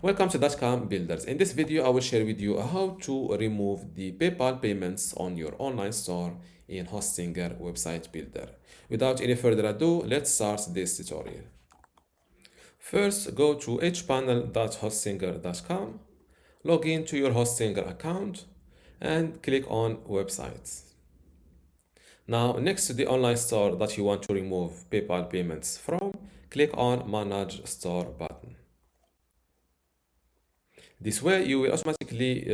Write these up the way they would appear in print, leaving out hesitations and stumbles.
Welcome to dotcom builders. In this video, I will share with you how to remove the PayPal payments on your online store in Hostinger website builder. Without any further ado, let's start this tutorial. First, go to hpanel.hostinger.com, log in to your Hostinger account, and click on Websites. Now, next to the online store that you want to remove PayPal payments from, click on Manage Store button. This way, you will automatically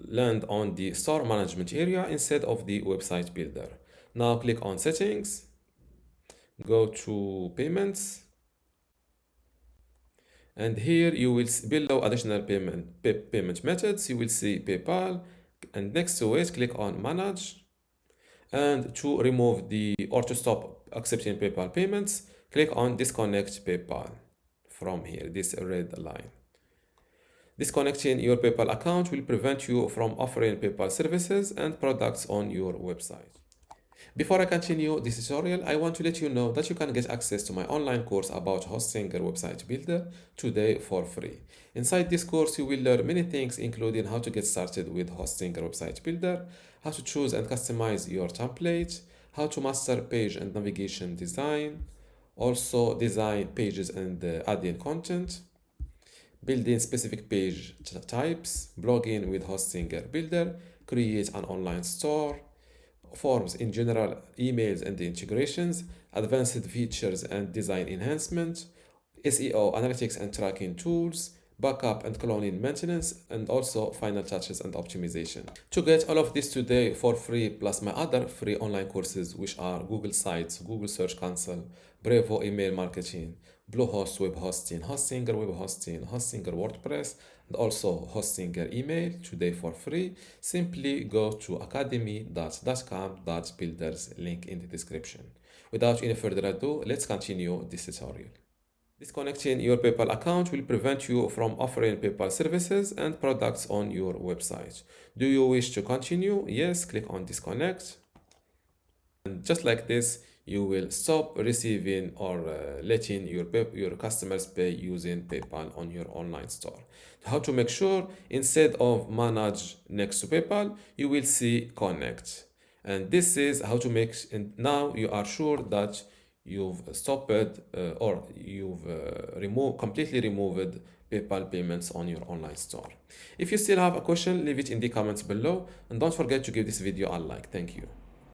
land on the store management area instead of the website builder. Now click on Settings, go to Payments, and here you will see below additional payment methods, you will see PayPal, and next to it, click on Manage. And to remove or to stop accepting PayPal payments, click on Disconnect PayPal from here, this red line. Disconnecting your PayPal account will prevent you from offering PayPal services and products on your website. Before I continue this tutorial, I want to let you know that you can get access to my online course about Hostinger website builder today for free. Inside this course, you will learn many things, including how to get started with Hostinger website builder, how to choose and customize your template, how to master page and navigation design, also design pages and add in content, building specific page types, blogging with Hostinger builder, create an online store, forms in general, emails and integrations, advanced features and design enhancement, SEO, analytics and tracking tools, backup and cloning maintenance, and also final touches and optimization. To get all of this today for free, plus my other free online courses, which are Google Sites, Google Search Console, Brevo email marketing, Bluehost web hosting, Hostinger web hosting, Hostinger WordPress, and also Hostinger email today for free, simply go to academy.dotcom.builders, link in the description. Without any further ado, let's continue this tutorial. Disconnecting your PayPal account will prevent you from offering PayPal services and products on your website. Do you wish to continue? Yes, click on Disconnect. And just like this, you will stop receiving or letting your customers pay using PayPal on your online store. How to make sure, instead of Manage next to PayPal, you will see Connect. And this is how to make, and now you are sure that you've stopped or you've completely removed PayPal payments on your online store. If you still have a question, leave it in the comments below, and don't forget to give this video a like. Thank you.